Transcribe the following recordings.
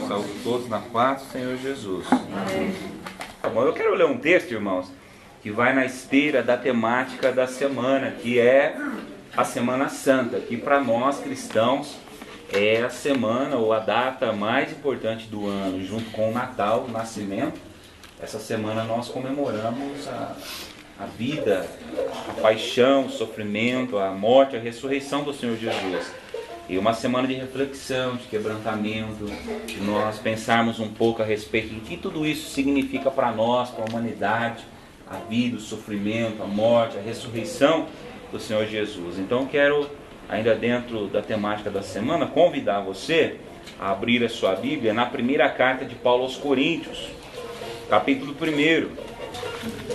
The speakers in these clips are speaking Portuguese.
Saúde todos na paz do Senhor Jesus. Tá bom, eu quero ler um texto, irmãos, que vai na esteira da temática da semana, que é a Semana Santa, que para nós cristãos é a semana ou a data mais importante do ano, junto com o Natal, o Nascimento. Essa semana nós comemoramos a vida, a paixão, o sofrimento, a morte, a ressurreição do Senhor Jesus. E uma semana de reflexão, de quebrantamento, de nós pensarmos um pouco a respeito do que tudo isso significa para nós, para a humanidade, a vida, o sofrimento, a morte, a ressurreição do Senhor Jesus. Então quero, ainda dentro da temática da semana, convidar você a abrir a sua Bíblia na primeira carta de Paulo aos Coríntios, capítulo 1.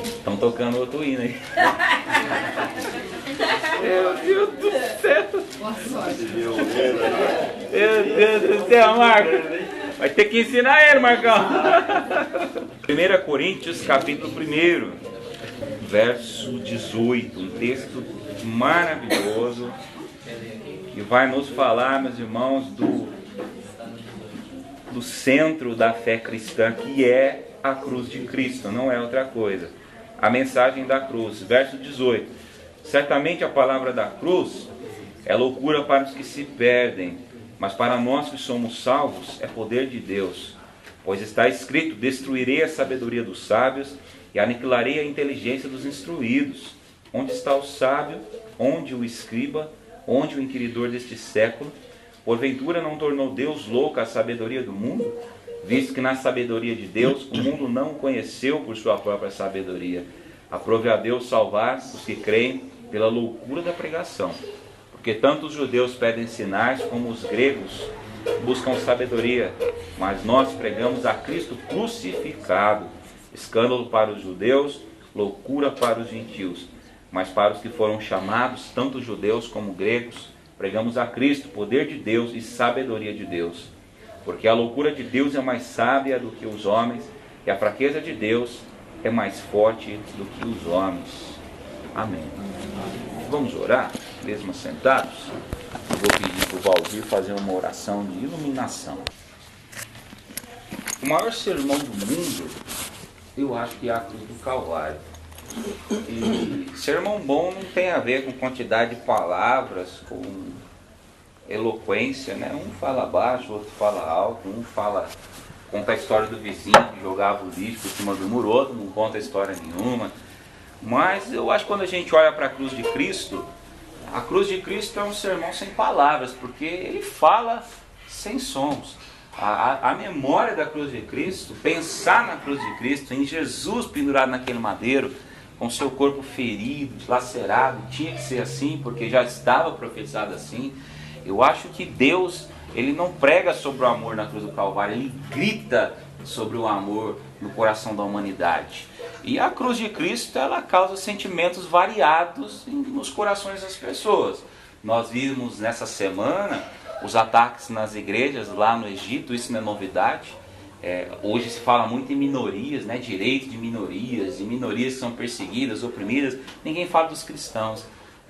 Estão tocando outro hino aí. Meu Deus do céu! Boa sorte. Meu Deus do céu, Marco! Vai ter que ensinar ele, Marcão! 1 Coríntios, capítulo 1, verso 18. Um texto maravilhoso que vai nos falar, meus irmãos, do centro da fé cristã, que é a cruz de Cristo, não é outra coisa. A mensagem da cruz, verso 18. Certamente a palavra da cruz é loucura para os que se perdem, mas para nós que somos salvos é poder de Deus. Pois está escrito: destruirei a sabedoria dos sábios e aniquilarei a inteligência dos instruídos. Onde está o sábio? Onde o escriba? Onde o inquiridor deste século? Porventura não tornou Deus louca a sabedoria do mundo? Visto que na sabedoria de Deus o mundo não o conheceu por sua própria sabedoria. Aprove a Deus salvar os que creem pela loucura da pregação. Porque tanto os judeus pedem sinais como os gregos buscam sabedoria. Mas nós pregamos a Cristo crucificado, escândalo para os judeus, loucura para os gentios. Mas para os que foram chamados, tanto judeus como gregos, pregamos a Cristo, poder de Deus e sabedoria de Deus. Porque a loucura de Deus é mais sábia do que os homens, e a fraqueza de Deus é mais forte do que os homens. Amém. Vamos orar, mesmo sentados? Eu vou pedir para o Valdir fazer uma oração de iluminação. O maior sermão do mundo, eu acho que é a cruz do Calvário. E sermão bom não tem a ver com quantidade de palavras, com eloquência, né? Um fala baixo, outro fala alto, um conta a história do vizinho que jogava o lixo por cima do muro, outro não conta história nenhuma. Mas eu acho que quando a gente olha para a cruz de Cristo, a cruz de Cristo é um sermão sem palavras, porque ele fala sem sons. A memória da cruz de Cristo, pensar na cruz de Cristo, em Jesus pendurado naquele madeiro, com seu corpo ferido, dilacerado, tinha que ser assim, porque já estava profetizado assim. Eu acho que Deus, ele não prega sobre o amor na cruz do Calvário, ele grita sobre o amor no coração da humanidade. E a cruz de Cristo, ela causa sentimentos variados nos corações das pessoas. Nós vimos nessa semana os ataques nas igrejas lá no Egito, isso não é novidade. Hoje se fala muito em minorias, né? Direito de minorias, e minorias que são perseguidas, oprimidas. Ninguém fala dos cristãos.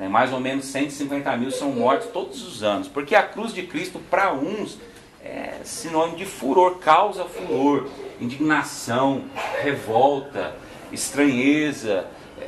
Mais ou menos 150 mil são mortos todos os anos, porque a cruz de Cristo para uns é sinônimo de furor, causa furor, indignação, revolta, estranheza.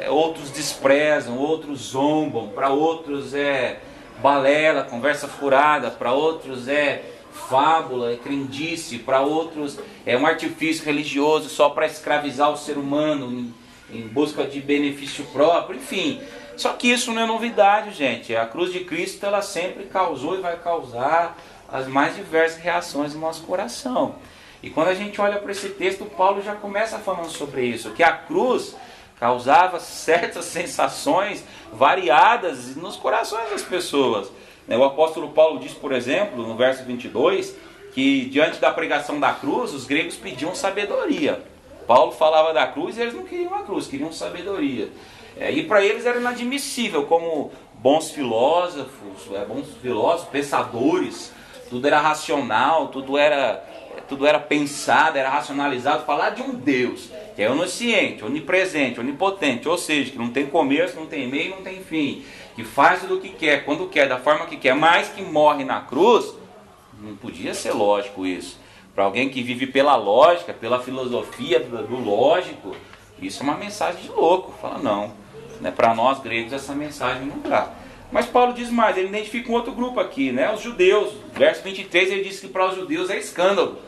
Outros desprezam, outros zombam, para outros é balela, conversa furada, para outros é fábula, é crendice, para outros é um artifício religioso só para escravizar o ser humano em busca de benefício próprio, enfim. Só que isso não é novidade, gente. A cruz de Cristo, ela sempre causou e vai causar as mais diversas reações no nosso coração. E quando a gente olha para esse texto, Paulo já começa falando sobre isso, que a cruz causava certas sensações variadas nos corações das pessoas. O apóstolo Paulo diz, por exemplo, no verso 22, que diante da pregação da cruz, os gregos pediam sabedoria. Paulo falava da cruz e eles não queriam a cruz, queriam sabedoria. E para eles era inadmissível, como bons filósofos, pensadores, tudo era racional, tudo era pensado, era racionalizado, falar de um Deus que é onisciente, onipresente, onipotente, ou seja, que não tem começo, não tem meio, não tem fim, que faz tudo o que quer, quando quer, da forma que quer, mas que morre na cruz. Não podia ser lógico isso. para alguém que vive pela lógica, pela filosofia do lógico, isso é uma mensagem de louco. Fala, não, né? Para nós gregos essa mensagem não dá. Mas Paulo diz mais, ele identifica um outro grupo aqui, né? Os judeus. Verso 23 ele diz que para os judeus é escândalo.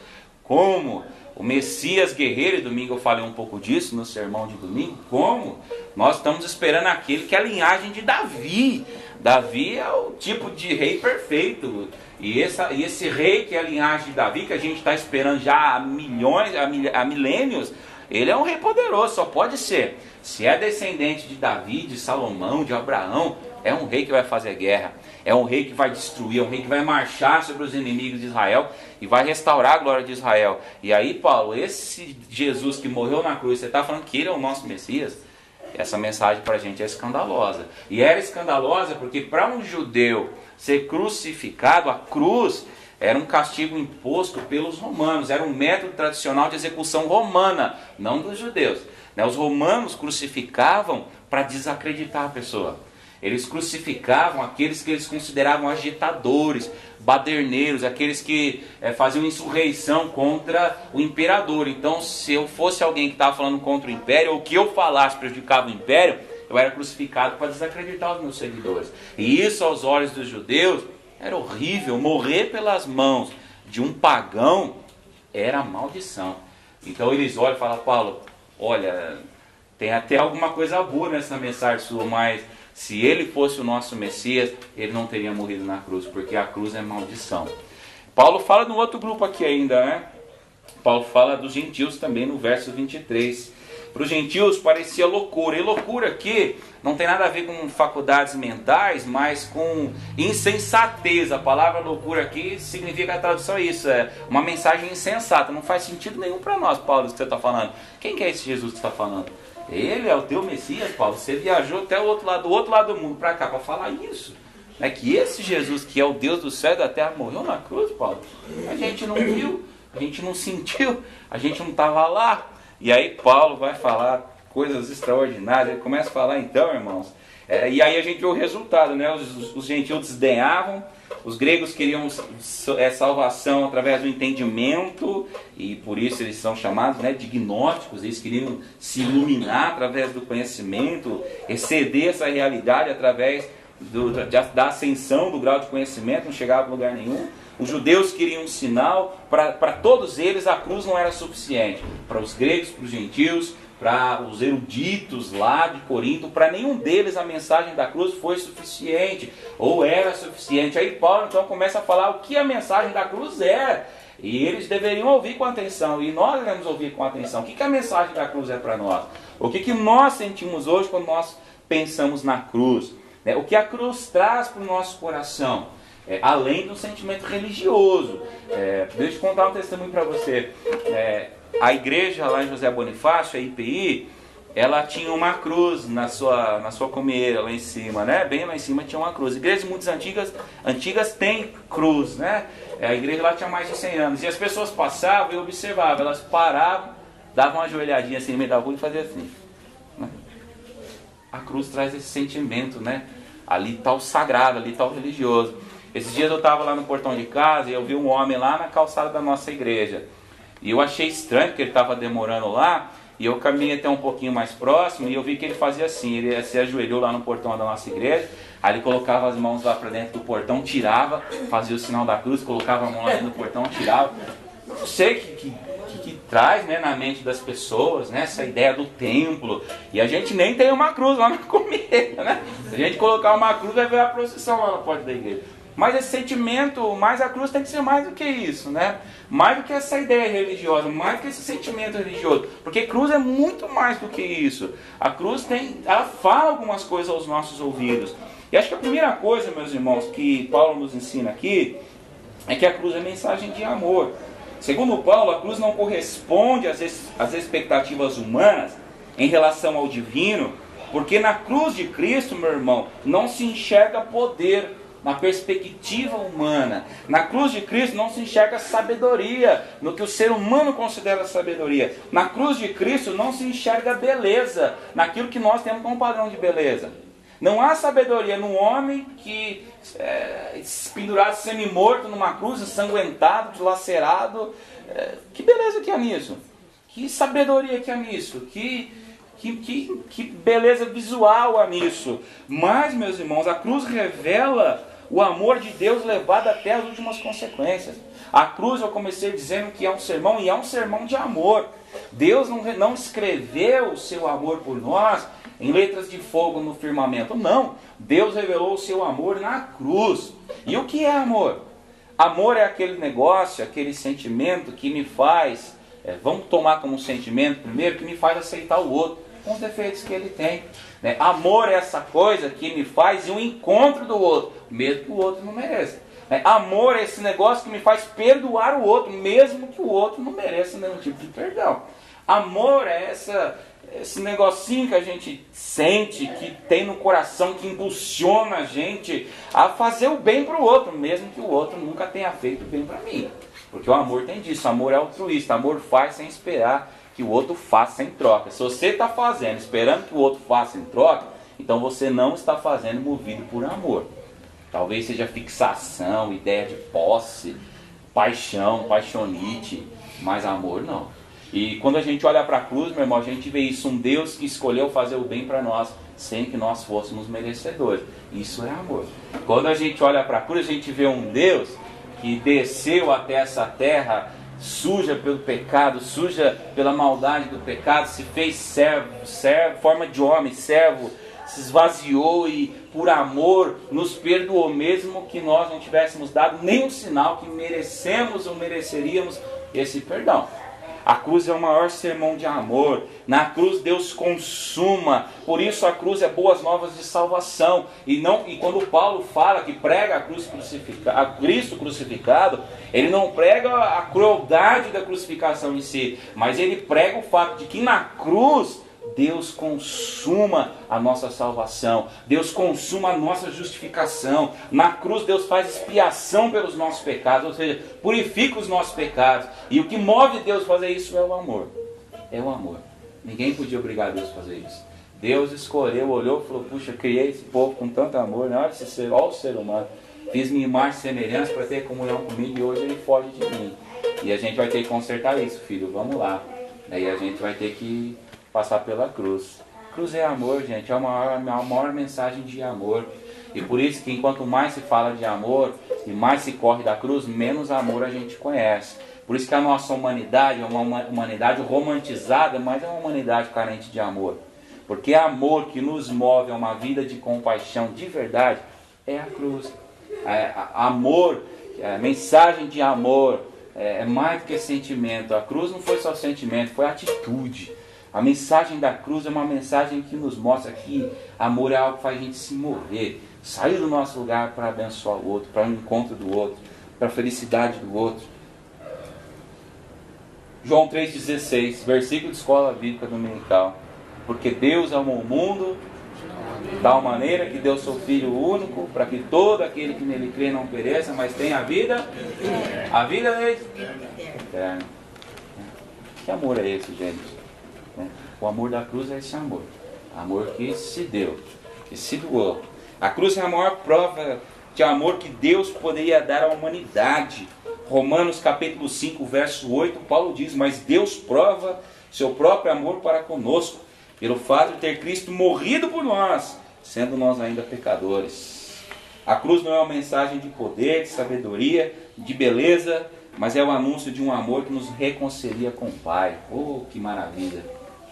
Como o Messias guerreiro, e domingo eu falei um pouco disso no sermão de domingo, como nós estamos esperando aquele que é a linhagem de Davi. Davi é o tipo de rei perfeito. E esse rei que é a linhagem de Davi, que a gente está esperando já há milhões, há milênios, ele é um rei poderoso, só pode ser. Se é descendente de Davi, de Salomão, de Abraão, é um rei que vai fazer guerra, é um rei que vai destruir, é um rei que vai marchar sobre os inimigos de Israel e vai restaurar a glória de Israel. E aí, Paulo, esse Jesus que morreu na cruz, você está falando que ele é o nosso Messias? Essa mensagem para a gente é escandalosa. E era escandalosa porque para um judeu ser crucificado, a cruz era um castigo imposto pelos romanos, era um método tradicional de execução romana, não dos judeus. Os romanos crucificavam para desacreditar a pessoa. Eles crucificavam aqueles que eles consideravam agitadores, baderneiros, aqueles que faziam insurreição contra o imperador. Então, se eu fosse alguém que estava falando contra o império, ou que eu falasse prejudicava o império, eu era crucificado para desacreditar os meus seguidores. E isso, aos olhos dos judeus, era horrível. Morrer pelas mãos de um pagão era maldição. Então eles olham e falam, Paulo, olha, tem até alguma coisa boa nessa mensagem sua, mas se ele fosse o nosso Messias, ele não teria morrido na cruz, porque a cruz é maldição. Paulo fala de um outro grupo aqui ainda, né? Paulo fala dos gentios também no verso 23. Para os gentios parecia loucura. E loucura aqui não tem nada a ver com faculdades mentais, mas com insensatez. A palavra loucura aqui significa, a tradução é isso, é uma mensagem insensata. Não faz sentido nenhum para nós, Paulo, isso que você está falando. Quem que é esse Jesus que está falando? Ele é o teu Messias, Paulo. Você viajou até do outro lado do mundo para cá para falar isso. É que esse Jesus, que é o Deus do céu e da terra, morreu na cruz, Paulo. A gente não viu, a gente não sentiu, a gente não estava lá. E aí Paulo vai falar coisas extraordinárias. Ele começa a falar então, irmãos. E aí a gente vê o resultado, né? Os gentios desdenhavam. Os gregos queriam salvação através do entendimento, e por isso eles são chamados, né, de gnósticos. Eles queriam se iluminar através do conhecimento, exceder essa realidade através da ascensão do grau de conhecimento, não chegava a lugar nenhum. Os judeus queriam um sinal, para todos eles a cruz não era suficiente. Para os gregos, para os gentios, para os eruditos lá de Corinto, para nenhum deles a mensagem da cruz foi suficiente, ou era suficiente. Aí Paulo então começa a falar o que a mensagem da cruz é, e eles deveriam ouvir com atenção, e nós devemos ouvir com atenção. O que a mensagem da cruz é para nós? O que nós sentimos hoje quando nós pensamos na cruz? O que a cruz traz para o nosso coração? Além do sentimento religioso. Deixa eu contar um testemunho para você. A igreja lá em José Bonifácio, a IPI, ela tinha uma cruz na sua comeira lá em cima, né? Bem lá em cima tinha uma cruz. Igrejas muito antigas têm cruz, né? A igreja lá tinha mais de 100 anos. E as pessoas passavam e observavam, elas paravam, davam uma ajoelhadinha assim no meio da rua e faziam assim, né? A cruz traz esse sentimento, né? Ali está o sagrado, ali está o religioso. Esses dias eu estava lá no portão de casa e eu vi um homem lá na calçada da nossa igreja. E eu achei estranho porque ele estava demorando lá. E eu caminhei até um pouquinho mais próximo e eu vi que ele fazia assim. Ele se ajoelhou lá no portão da nossa igreja. Aí ele colocava as mãos lá para dentro do portão, tirava, fazia o sinal da cruz, colocava a mão lá dentro do portão, tirava. Eu não sei o que traz, né, na mente das pessoas, né, essa ideia do templo. E a gente nem tem uma cruz lá na comeira, né? Se a gente colocar uma cruz, vai ver a procissão lá na porta da igreja. Mas esse sentimento, mais a cruz tem que ser mais do que isso, né? Mais do que essa ideia religiosa, mais do que esse sentimento religioso. Porque cruz é muito mais do que isso. A cruz ela fala algumas coisas aos nossos ouvidos. E acho que a primeira coisa, meus irmãos, que Paulo nos ensina aqui, é que a cruz é mensagem de amor. Segundo Paulo, a cruz não corresponde às expectativas humanas em relação ao divino, porque na cruz de Cristo, meu irmão, não se enxerga poder na perspectiva humana. Na cruz de Cristo não se enxerga sabedoria, no que o ser humano considera sabedoria. Na cruz de Cristo não se enxerga beleza, naquilo que nós temos como padrão de beleza. Não há sabedoria no homem que pendurado semi-morto numa cruz, ensanguentado, dilacerado. Que beleza que há nisso? Que sabedoria que há nisso? Que beleza visual há nisso? Mas, meus irmãos, a cruz revela o amor de Deus levado até as últimas consequências. A cruz, eu comecei dizendo que é um sermão, e é um sermão de amor. Deus não escreveu o seu amor por nós em letras de fogo no firmamento. Não, Deus revelou o seu amor na cruz. E o que é amor? Amor é aquele negócio, aquele sentimento que me faz, vamos tomar como sentimento primeiro, que me faz aceitar o outro, com os defeitos que ele tem. Amor é essa coisa que me faz ir ao encontro do outro, mesmo que o outro não mereça. Amor é esse negócio que me faz perdoar o outro, mesmo que o outro não mereça nenhum tipo de perdão. Amor é esse negocinho que a gente sente, que tem no coração, que impulsiona a gente a fazer o bem para o outro, mesmo que o outro nunca tenha feito bem para mim. Porque o amor tem disso, amor é altruísta, amor faz sem esperar que o outro faça em troca. Se você está fazendo esperando que o outro faça em troca, então você não está fazendo movido por amor. Talvez seja fixação, ideia de posse, paixão, paixonite, mas amor não. E quando a gente olha para a cruz, meu irmão, a gente vê isso, um Deus que escolheu fazer o bem para nós, sem que nós fôssemos merecedores. Isso é amor. Quando a gente olha para a cruz, a gente vê um Deus que desceu até essa terra, suja pelo pecado, suja pela maldade do pecado, se fez servo, forma de homem, servo, se esvaziou e por amor nos perdoou, mesmo que nós não tivéssemos dado nenhum sinal que merecemos ou mereceríamos esse perdão. A cruz é o maior sermão de amor. Na cruz Deus consuma. Por isso a cruz é boas novas de salvação. E quando Paulo fala que prega a Cristo crucificado, ele não prega a crueldade da crucificação em si, mas ele prega o fato de que na cruz Deus consuma a nossa salvação, Deus consuma a nossa justificação. Na cruz Deus faz expiação pelos nossos pecados, ou seja, purifica os nossos pecados. E o que move Deus a fazer isso é o amor. É o amor. Ninguém podia obrigar Deus a fazer isso. Deus escolheu, olhou e falou: puxa, criei esse povo com tanto amor, olha o ser humano, fiz minha imagem e semelhança para ter comunhão comigo, e hoje ele foge de mim. E a gente vai ter que consertar isso, filho, vamos lá. Aí a gente vai ter que passar pela cruz. Cruz é amor, gente, é a maior mensagem de amor. E por isso que enquanto mais se fala de amor e mais se corre da cruz, menos amor a gente conhece. Por isso que a nossa humanidade é uma humanidade romantizada, mas é uma humanidade carente de amor. Porque amor que nos move a uma vida de compaixão de verdade é a cruz. Amor, mensagem de amor é mais do que sentimento. A cruz não foi só sentimento, foi atitude. A mensagem da cruz é uma mensagem que nos mostra que amor é algo que faz a gente se mover, sair do nosso lugar para abençoar o outro, para o encontro do outro, para a felicidade do outro. João 3,16, versículo de escola bíblica dominical. Porque Deus amou o mundo de tal maneira que deu seu Filho único, para que todo aquele que nele crê não pereça, mas tenha a vida eterna. Que amor é esse, gente? O amor da cruz é esse amor. Amor que se deu, que se doou. A cruz é a maior prova de amor que Deus poderia dar à humanidade. Romanos capítulo 5, verso 8, Paulo diz: mas Deus prova seu próprio amor para conosco, pelo fato de ter Cristo morrido por nós, sendo nós ainda pecadores. A cruz não é uma mensagem de poder, de sabedoria, de beleza, mas é o anúncio de um amor que nos reconcilia com o Pai. Oh, que maravilha!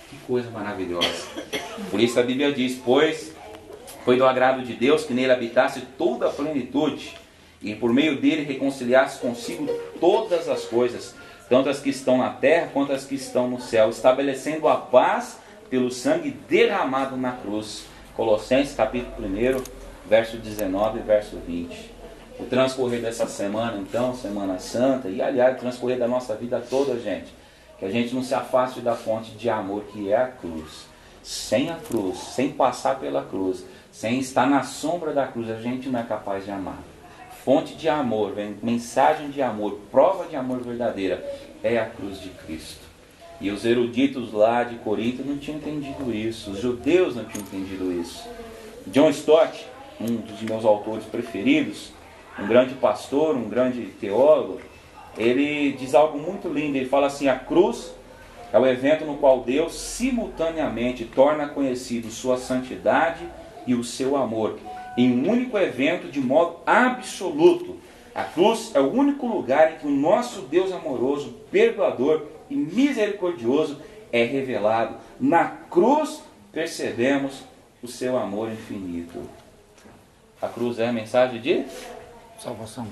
Que coisa maravilhosa! Por isso a Bíblia diz: pois foi do agrado de Deus que nele habitasse toda a plenitude, e por meio dele reconciliasse consigo todas as coisas, tanto as que estão na terra quanto as que estão no céu, estabelecendo a paz pelo sangue derramado na cruz. Colossenses capítulo 1, verso 19 e verso 20. O transcorrer dessa semana, então, Semana Santa, e aliás, o transcorrer da nossa vida toda, gente, que a gente não se afaste da fonte de amor que é a cruz. Sem a cruz, sem passar pela cruz, sem estar na sombra da cruz, a gente não é capaz de amar. Fonte de amor, mensagem de amor, prova de amor verdadeira, é a cruz de Cristo. E os eruditos lá de Corinto não tinham entendido isso, os judeus não tinham entendido isso. John Stott, um dos meus autores preferidos, um grande pastor, um grande teólogo, ele diz algo muito lindo. Ele fala assim: a cruz é o evento no qual Deus simultaneamente torna conhecido sua santidade e o seu amor, em um único evento de modo absoluto. A cruz é o único lugar em que o nosso Deus amoroso, perdoador e misericordioso é revelado. Na cruz percebemos o seu amor infinito. A cruz é a mensagem de salvação.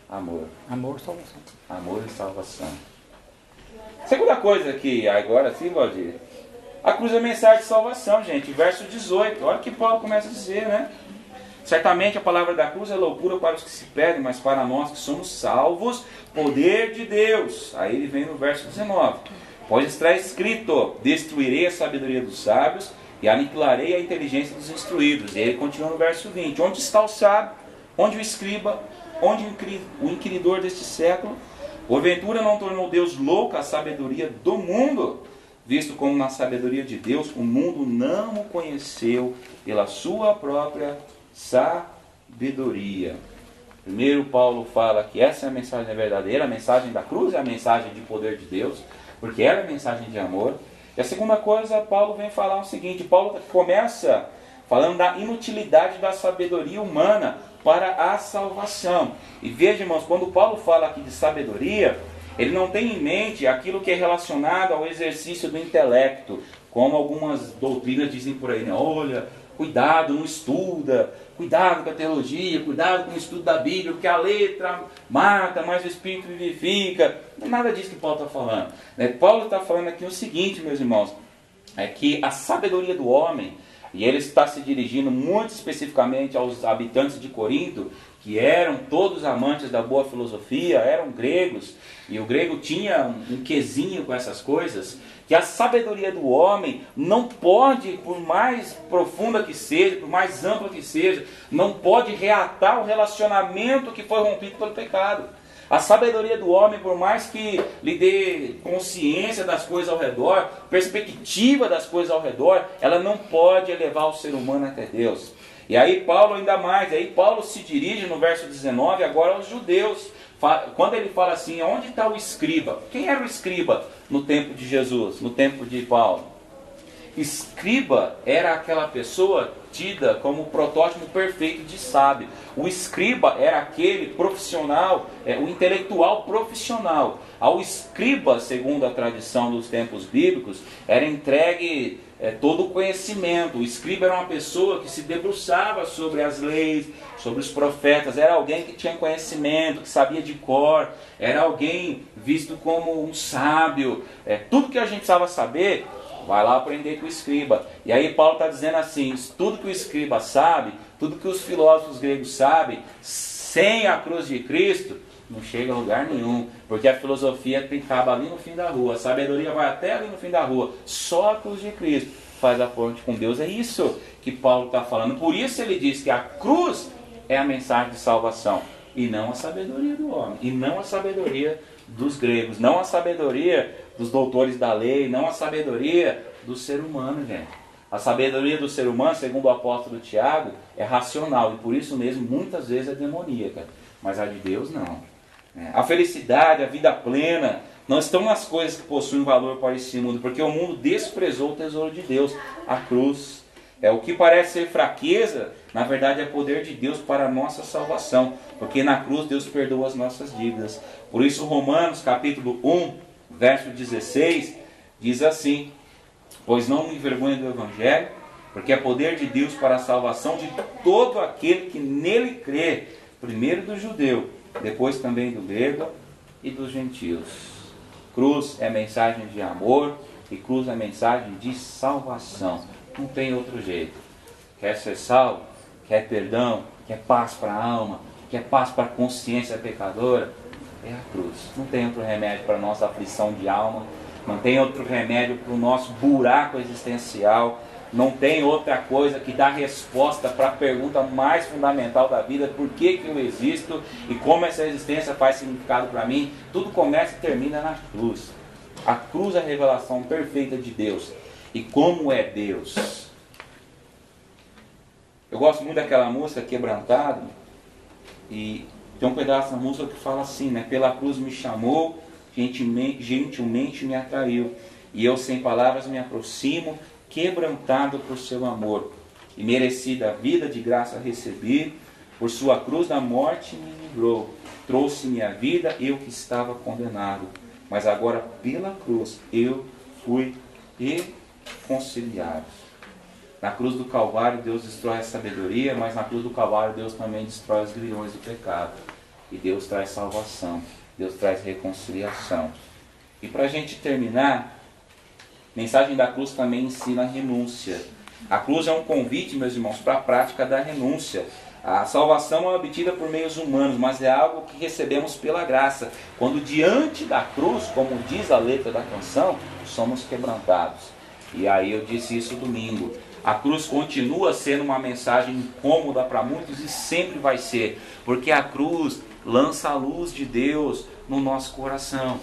Amor. Amor, salvação. Amor e salvação. Segunda coisa que agora sim, Valdir. A cruz é a mensagem de salvação, gente. Verso 18. Olha o que Paulo começa a dizer, né? Certamente a palavra da cruz é loucura para os que se perdem, mas para nós que somos salvos, poder de Deus. Aí ele vem no verso 19. Pois está escrito: destruirei a sabedoria dos sábios e aniquilarei a inteligência dos instruídos. E ele continua no verso 20. Onde está o sábio? Onde o escriba? Onde o inquiridor deste século? Porventura não tornou Deus louca a sabedoria do mundo? Visto como na sabedoria de Deus o mundo não o conheceu pela sua própria sabedoria. Primeiro Paulo fala que essa é a mensagem verdadeira, a mensagem da cruz é a mensagem de poder de Deus, porque ela é a mensagem de amor. E a segunda coisa, Paulo vem falar o seguinte: Paulo começa falando da inutilidade da sabedoria humana para a salvação. E veja, irmãos, quando Paulo fala aqui de sabedoria, ele não tem em mente aquilo que é relacionado ao exercício do intelecto, como algumas doutrinas dizem por aí, né? Olha, cuidado, não estuda, cuidado com a teologia, cuidado com o estudo da Bíblia, porque a letra mata, mas o Espírito vivifica. Não é nada disso que Paulo está falando. Paulo está falando aqui o seguinte, meus irmãos, é que a sabedoria do homem, e ele está se dirigindo muito especificamente aos habitantes de Corinto, que eram todos amantes da boa filosofia, eram gregos, e o grego tinha um quesinho com essas coisas, que a sabedoria do homem não pode, por mais profunda que seja, por mais ampla que seja, não pode reatar o relacionamento que foi rompido pelo pecado. A sabedoria do homem, por mais que lhe dê consciência das coisas ao redor, perspectiva das coisas ao redor, ela não pode elevar o ser humano até Deus. E aí Paulo ainda mais, aí Paulo se dirige no verso 19 agora aos judeus. Quando ele fala assim: onde está o escriba? Quem era o escriba no tempo de Jesus, no tempo de Paulo? Escriba era aquela pessoa tida como o protótipo perfeito de sábio. O escriba era aquele profissional, o intelectual profissional. Ao escriba, segundo a tradição dos tempos bíblicos, era entregue todo o conhecimento. O escriba era uma pessoa que se debruçava sobre as leis, sobre os profetas. Era alguém que tinha conhecimento, que sabia de cor. Era alguém visto como um sábio. Tudo que a gente precisava saber, vai lá aprender com o escriba. E aí Paulo está dizendo assim: tudo que o escriba sabe, tudo que os filósofos gregos sabem, sem a cruz de Cristo, não chega a lugar nenhum. Porque a filosofia acaba ali no fim da rua, a sabedoria vai até ali no fim da rua. Só a cruz de Cristo faz a ponte com Deus. É isso que Paulo está falando. Por isso ele diz que a cruz é a mensagem de salvação, e não a sabedoria do homem, e não a sabedoria dos gregos, não a sabedoria dos doutores da lei, não a sabedoria do ser humano, gente. A sabedoria do ser humano, segundo o apóstolo Tiago, é racional, e por isso mesmo muitas vezes é demoníaca, mas a de Deus não. A felicidade, a vida plena, não estão nas coisas que possuem valor para esse mundo, porque o mundo desprezou o tesouro de Deus, a cruz. O que parece ser fraqueza, na verdade é poder de Deus para a nossa salvação, porque na cruz Deus perdoa as nossas dívidas. Por isso Romanos capítulo 1, verso 16, diz assim: pois não me envergonho do Evangelho, porque é poder de Deus para a salvação de todo aquele que nele crê, primeiro do judeu, depois também do grego e dos gentios. Cruz é mensagem de amor e cruz é mensagem de salvação. Não tem outro jeito. Quer ser salvo? Quer perdão? Quer paz para a alma? Quer paz para a consciência pecadora? É a cruz. Não tem outro remédio para a nossa aflição de alma. Não tem outro remédio para o nosso buraco existencial. Não tem outra coisa que dá resposta para a pergunta mais fundamental da vida: por que eu existo e como essa existência faz significado para mim? Tudo começa e termina na cruz. A cruz é a revelação perfeita de Deus. E como é Deus? Eu gosto muito daquela música, Quebrantado, e tem um pedaço da música que fala assim, né? Pela cruz me chamou, gentilmente me atraiu, e eu sem palavras me aproximo, quebrantado por seu amor, e merecida a vida de graça recebi, por sua cruz da morte me livrou, trouxe-me a vida, eu que estava condenado, mas agora pela cruz eu fui reconciliado. Na cruz do Calvário Deus destrói a sabedoria, mas na cruz do Calvário Deus também destrói os grilhões do pecado. E Deus traz salvação, Deus traz reconciliação. E para a gente terminar, a mensagem da cruz também ensina a renúncia. A cruz é um convite, meus irmãos, para a prática da renúncia. A salvação é obtida por meios humanos, mas é algo que recebemos pela graça. Quando diante da cruz, como diz a letra da canção, somos quebrantados. E aí eu disse isso domingo. A cruz continua sendo uma mensagem incômoda para muitos e sempre vai ser, porque a cruz lança a luz de Deus no nosso coração.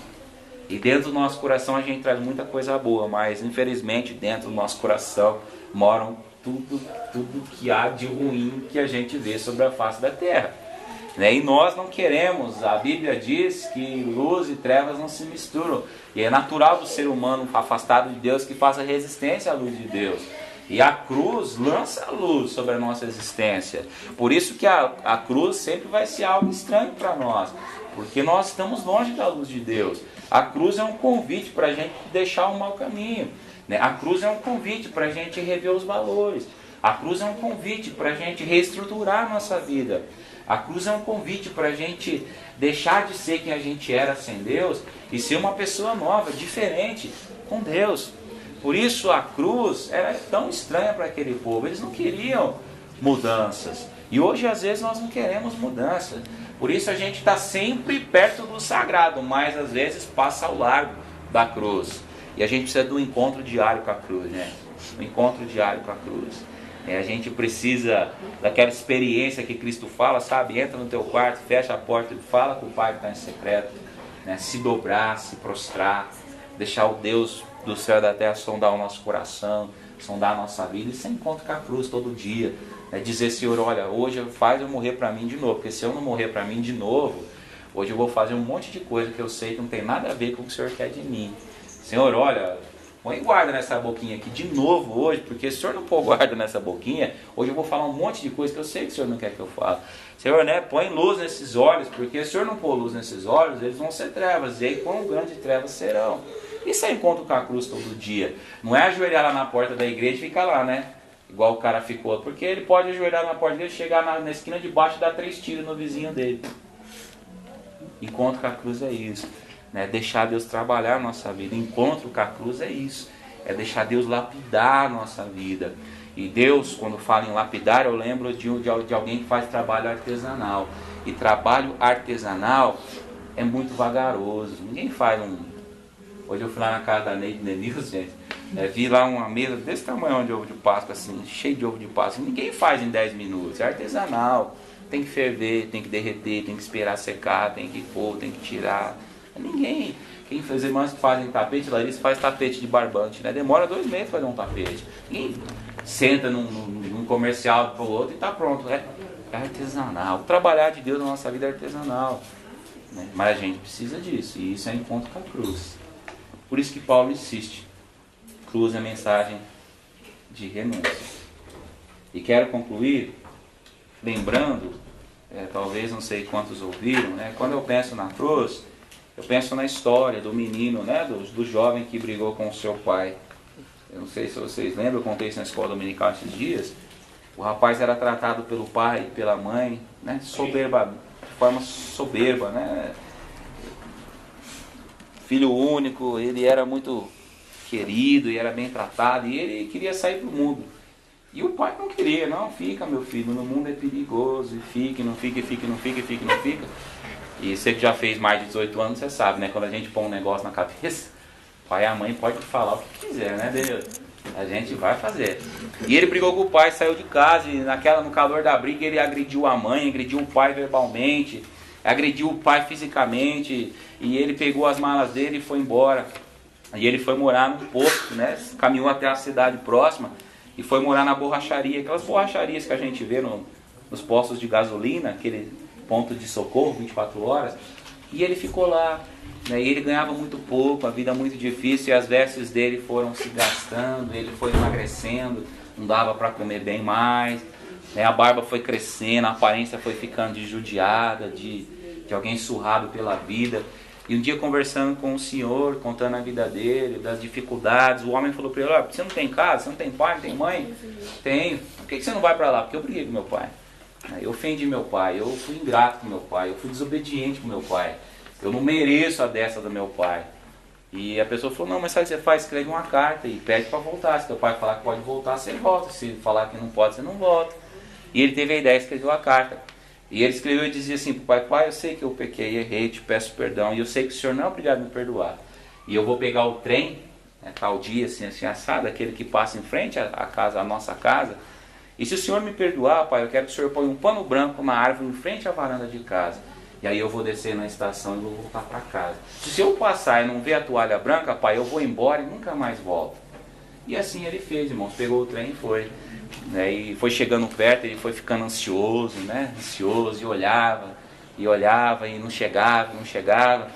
E dentro do nosso coração a gente traz muita coisa boa, mas infelizmente dentro do nosso coração moram tudo que há de ruim que a gente vê sobre a face da terra. E nós não queremos, a Bíblia diz que luz e trevas não se misturam. E é natural do ser humano afastado de Deus que faça resistência à luz de Deus. E a cruz lança a luz sobre a nossa existência. Por isso que a cruz sempre vai ser algo estranho para nós, porque nós estamos longe da luz de Deus. A cruz é um convite para a gente deixar o mau caminho. A cruz é um convite para a gente rever os valores. A cruz é um convite para a gente reestruturar a nossa vida. A cruz é um convite para a gente deixar de ser quem a gente era sem Deus e ser uma pessoa nova, diferente, com Deus. Por isso a cruz era tão estranha para aquele povo. Eles não queriam mudanças. E hoje às vezes nós não queremos mudança. Por isso a gente está sempre perto do sagrado, mas às vezes passa ao largo da cruz. E a gente precisa do encontro diário com a cruz, né? Um encontro diário com a cruz. A gente precisa daquela experiência que Cristo fala, sabe? Entra no teu quarto, fecha a porta e fala com o Pai que está em secreto. Né? Se dobrar, se prostrar, deixar o Deus do céu e da terra sondar o nosso coração, sondar a nossa vida. E você encontra com a cruz todo dia. Dizer, Senhor, olha, hoje faz eu morrer para mim de novo. Porque se eu não morrer para mim de novo, hoje eu vou fazer um monte de coisa que eu sei que não tem nada a ver com o que o Senhor quer de mim. Senhor, olha, põe guarda nessa boquinha aqui de novo hoje, porque se o Senhor não pôr guarda nessa boquinha, hoje eu vou falar um monte de coisa que eu sei que o Senhor não quer que eu fale. Senhor, né, põe luz nesses olhos, porque se o Senhor não pôr luz nesses olhos, eles vão ser trevas, e aí quão grandes trevas serão. Isso é encontro com a cruz todo dia. Não é ajoelhar lá na porta da igreja e ficar lá, né? Igual o cara ficou, porque ele pode ajoelhar na porta dele, chegar na esquina de baixo e dar 3 tiros no vizinho dele. Encontro com a cruz é isso. Deixar Deus trabalhar a nossa vida. Encontro com a cruz é isso. É deixar Deus lapidar a nossa vida. E Deus, quando fala em lapidar, eu lembro de alguém que faz trabalho artesanal. E trabalho artesanal é muito vagaroso. Ninguém faz um... Hoje eu fui lá na casa da Neide Denilson, gente. Vi lá uma mesa desse tamanho de ovo de Páscoa, assim, cheio de ovo de Páscoa. Ninguém faz em 10 minutos. É artesanal. Tem que ferver, tem que derreter, tem que esperar secar, tem que pôr, tem que tirar. Ninguém. Quem faz, irmãs que fazem tapete, Larissa faz tapete de barbante, né? Demora 2 meses fazer um tapete. Ninguém senta num comercial para o outro e está pronto. É artesanal. O trabalhar de Deus na nossa vida é artesanal. Né? Mas a gente precisa disso. E isso é encontro com a cruz. Por isso que Paulo insiste. Cruz é mensagem de renúncia. E quero concluir lembrando, talvez não sei quantos ouviram, né? Quando eu penso na cruz, eu penso na história do menino, né? Do jovem que brigou com o seu pai. Eu não sei se vocês lembram, eu contei isso na escola dominical esses dias. O rapaz era tratado pelo pai e pela mãe, né? De forma soberba, né? Filho único, ele era muito querido e era bem tratado, e ele queria sair para o mundo. E o pai não queria, não, fica meu filho, no mundo é perigoso, e fique, não fica, fique, não fica, fique, não fica. E você que já fez mais de 18 anos, você sabe, né? Quando a gente põe um negócio na cabeça, o pai e a mãe podem falar o que quiser, né, Deus? A gente vai fazer. E ele brigou com o pai, saiu de casa, e no calor da briga ele agrediu a mãe, agrediu o pai verbalmente, agrediu o pai fisicamente, e ele pegou as malas dele e foi embora. E ele foi morar num posto, né? Caminhou até a cidade próxima, e foi morar na borracharia, aquelas borracharias que a gente vê nos postos de gasolina, aquele ponto de socorro 24 horas, e ele ficou lá, né? E ele ganhava muito pouco, a vida muito difícil, e as vestes dele foram se gastando, ele foi emagrecendo, não dava para comer bem mais, né? A barba foi crescendo, a aparência foi ficando de judiada, de alguém surrado pela vida. E um dia conversando com o senhor, contando a vida dele, das dificuldades, o homem falou para ele: olha, você não tem casa, você não tem pai, não tem mãe? Tenho. Por que você não vai para lá? Porque eu briguei com meu pai. Eu ofendi meu pai, eu fui ingrato com meu pai, eu fui desobediente com meu pai. Eu não mereço a dessa do meu pai. E a pessoa falou: não, mas sabe o que você faz? Escreve uma carta e pede para voltar. Se teu pai falar que pode voltar, você volta. Se falar que não pode, você não volta. E ele teve a ideia, escreveu a carta. E ele escreveu e dizia assim para o pai: pai, eu sei que eu pequei, errei, te peço perdão. E eu sei que o senhor não é obrigado a me perdoar. E eu vou pegar o trem, né, tal dia, assim assado, aquele que passa em frente à casa, à nossa casa. E se o senhor me perdoar, pai, eu quero que o senhor ponha um pano branco na árvore em frente à varanda de casa. E aí eu vou descer na estação e vou voltar para casa. Se eu passar e não ver a toalha branca, pai, eu vou embora e nunca mais volto. E assim ele fez, irmãos. Pegou o trem e foi. Né? E foi chegando perto, ele foi ficando ansioso, né? Ansioso, e olhava, e não chegava, não chegava.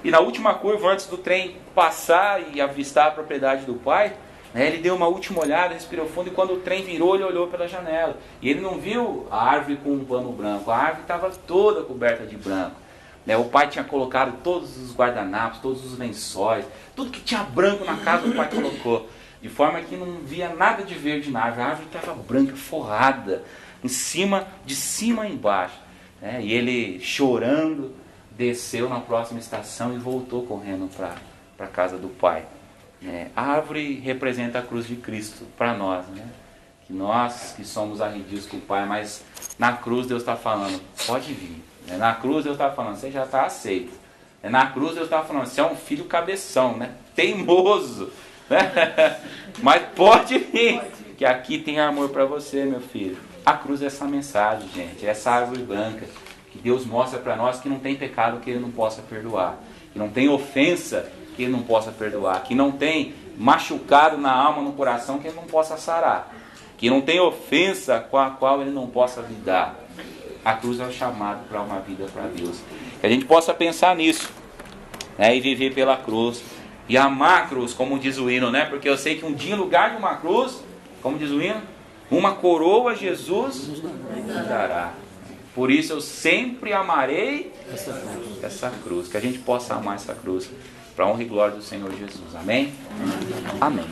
E na última curva, antes do trem passar e avistar a propriedade do pai, né, ele deu uma última olhada, respirou fundo, e quando o trem virou, ele olhou pela janela. E ele não viu a árvore com um pano branco, a árvore estava toda coberta de branco. Né, o pai tinha colocado todos os guardanapos, todos os lençóis, tudo que tinha branco na casa o pai colocou. De forma que não via nada de verde na árvore, a árvore estava branca, forrada, de cima a embaixo. Né, e ele, chorando, desceu na próxima estação e voltou correndo para a casa do pai. A árvore representa a cruz de Cristo para nós, né? Que nós que somos arredios com o Pai, mas na cruz Deus está falando: pode vir. Na cruz Deus está falando: você já está aceito. Na cruz Deus está falando: você é um filho cabeção, né? Teimoso, né? Mas pode vir, que aqui tem amor para você, meu filho. A cruz é essa mensagem, gente, é essa árvore branca que Deus mostra para nós que não tem pecado que Ele não possa perdoar, que não tem ofensa que Ele não possa perdoar, que não tem machucado na alma, no coração, que Ele não possa sarar, que não tem ofensa com a qual Ele não possa lidar. A cruz é o chamado para uma vida para Deus. Que a gente possa pensar nisso, né, e viver pela cruz, e amar a cruz, como diz o hino, né? Porque eu sei que um dia, em lugar de uma cruz, como diz o hino, uma coroa Jesus me dará. Por isso eu sempre amarei essa cruz. Que a gente possa amar essa cruz, para a honra e glória do Senhor Jesus. Amém? Amém.